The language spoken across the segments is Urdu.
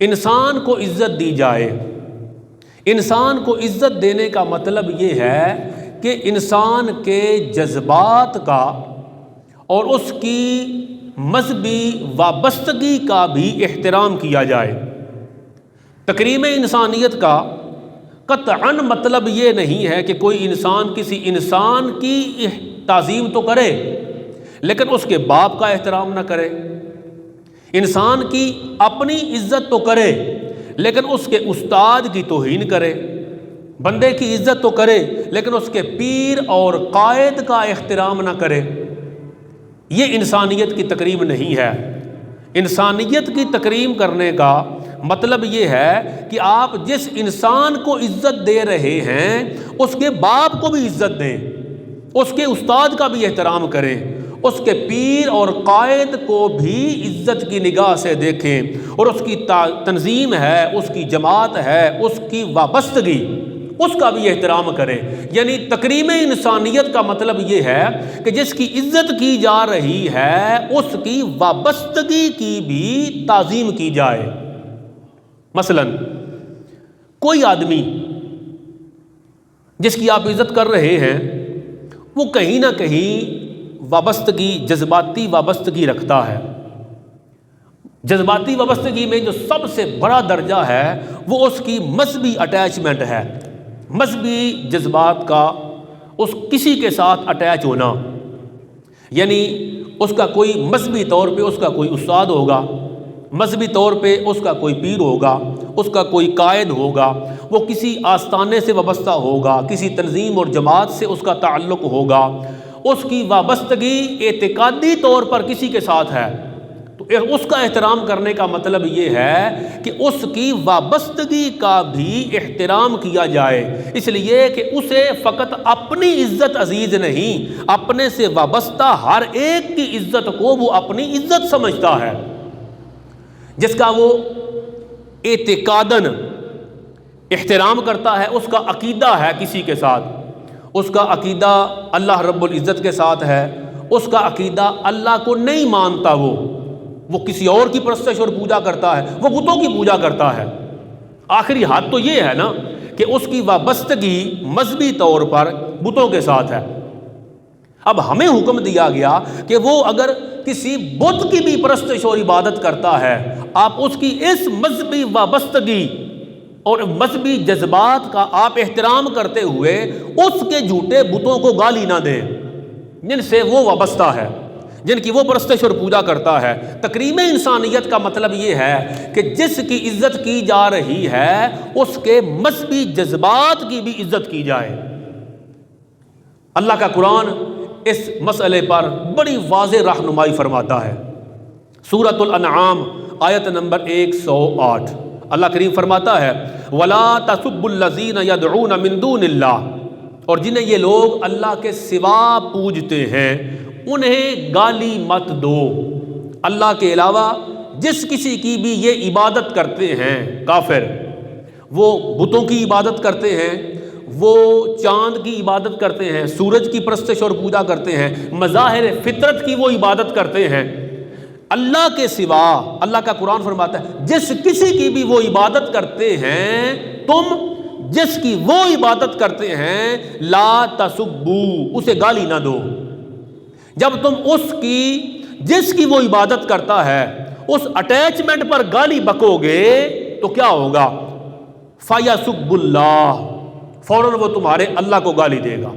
انسان کو عزت دی جائے۔ انسان کو عزت دینے کا مطلب یہ ہے کہ انسان کے جذبات کا اور اس کی مذہبی وابستگی کا بھی احترام کیا جائے۔ تکریم انسانیت کا قطعاً مطلب یہ نہیں ہے کہ کوئی انسان کسی انسان کی تعظیم تو کرے لیکن اس کے باپ کا احترام نہ کرے، انسان کی اپنی عزت تو کرے لیکن اس کے استاد کی توہین کرے، بندے کی عزت تو کرے لیکن اس کے پیر اور قائد کا احترام نہ کرے۔ یہ انسانیت کی تکریم نہیں ہے۔ انسانیت کی تکریم کرنے کا مطلب یہ ہے کہ آپ جس انسان کو عزت دے رہے ہیں اس کے باپ کو بھی عزت دیں، اس کے استاد کا بھی احترام کریں، اس کے پیر اور قائد کو بھی عزت کی نگاہ سے دیکھیں، اور اس کی تنظیم ہے، اس کی جماعت ہے، اس کی وابستگی، اس کا بھی احترام کریں۔ یعنی تکریم انسانیت کا مطلب یہ ہے کہ جس کی عزت کی جا رہی ہے اس کی وابستگی کی بھی تعظیم کی جائے۔ مثلا کوئی آدمی جس کی آپ عزت کر رہے ہیں وہ کہیں نہ کہیں وابستگی، جذباتی وابستگی رکھتا ہے۔ جذباتی وابستگی میں جو سب سے بڑا درجہ ہے وہ اس کی مذہبی اٹیچمنٹ ہے، مذہبی جذبات کا، اس کسی کے ساتھ اٹیچ ہونا، یعنی اس کا کوئی مذہبی طور پہ اس کا کوئی استاد ہوگا، مذہبی طور پہ اس کا کوئی پیر ہوگا، اس کا کوئی قائد ہوگا، وہ کسی آستانے سے وابستہ ہوگا، کسی تنظیم اور جماعت سے اس کا تعلق ہوگا، اس کی وابستگی اعتقادی طور پر کسی کے ساتھ ہے، تو اس کا احترام کرنے کا مطلب یہ ہے کہ اس کی وابستگی کا بھی احترام کیا جائے، اس لیے کہ اسے فقط اپنی عزت عزیز نہیں، اپنے سے وابستہ ہر ایک کی عزت کو وہ اپنی عزت سمجھتا ہے، جس کا وہ اعتقاداً احترام کرتا ہے، اس کا عقیدہ ہے کسی کے ساتھ، اس کا عقیدہ اللہ رب العزت کے ساتھ ہے، اس کا عقیدہ اللہ کو نہیں مانتا، وہ کسی اور کی پرستش اور پوجا کرتا ہے، وہ بتوں کی پوجا کرتا ہے۔ آخری حد تو یہ ہے نا کہ اس کی وابستگی مذہبی طور پر بتوں کے ساتھ ہے۔ اب ہمیں حکم دیا گیا کہ وہ اگر کسی بت کی بھی پرستش اور عبادت کرتا ہے، آپ اس کی اس مذہبی وابستگی اور مذہبی جذبات کا آپ احترام کرتے ہوئے اس کے جھوٹے بتوں کو گالی نہ دیں جن سے وہ وابستہ ہے، جن کی وہ پرستش اور پوجا کرتا ہے۔ تکریم انسانیت کا مطلب یہ ہے کہ جس کی عزت کی جا رہی ہے اس کے مذہبی جذبات کی بھی عزت کی جائے۔ اللہ کا قرآن اس مسئلے پر بڑی واضح رہنمائی فرماتا ہے۔ سورۃ الانعام آیت نمبر 108 اللہ کریم فرماتا ہے وَلَا تَسُبُّوا الَّذِينَ يَدْعُونَ مِن دُونِ اللَّهِ، اور جنہیں یہ لوگ اللہ کے سوا پوجتے ہیں انہیں گالی مت دو۔ اللہ کے علاوہ جس کسی کی بھی یہ عبادت کرتے ہیں کافر، وہ بتوں کی عبادت کرتے ہیں، وہ چاند کی عبادت کرتے ہیں، سورج کی پرستش اور پوجا کرتے ہیں، مظاہر فطرت کی وہ عبادت کرتے ہیں، اللہ کے سوا اللہ کا قرآن فرماتا ہے جس کسی کی بھی وہ عبادت کرتے ہیں، تم جس کی وہ عبادت کرتے ہیں لا تسبوا، اسے گالی نہ دو۔ جب تم اس کی جس کی وہ عبادت کرتا ہے اس اٹیچمنٹ پر گالی بکو گے تو کیا ہوگا؟ فَيَسُبُّ اللَّهُ، فوراً وہ تمہارے اللہ کو گالی دے گا۔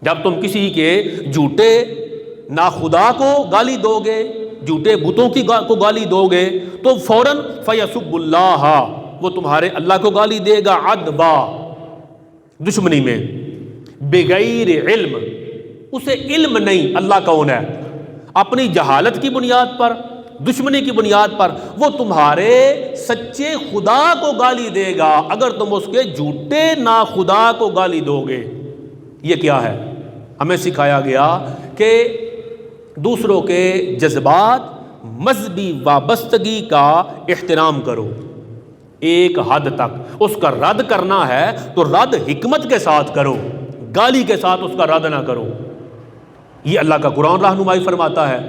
جب تم کسی کے جھوٹے ناخدا کو گالی دو گے، جھوٹے بتوں کو گالی دو گے تو فوراً فَيَسُبُّ اللَّهُ، وہ تمہارے اللہ کو گالی دے گا عدوا، دشمنی میں، بغیر علم، اسے علم نہیں اللہ کون ہے، اپنی جہالت کی بنیاد پر، دشمنی کی بنیاد پر وہ تمہارے سچے خدا کو گالی دے گا اگر تم اس کے جھوٹے ناخدا کو گالی دو گے۔ یہ کیا ہے؟ ہمیں سکھایا گیا کہ دوسروں کے جذبات، مذہبی وابستگی کا احترام کرو ایک حد تک، اس کا رد کرنا ہے تو رد حکمت کے ساتھ کرو، گالی کے ساتھ اس کا رد نہ کرو۔ یہ اللہ کا قرآن رہنمائی فرماتا ہے۔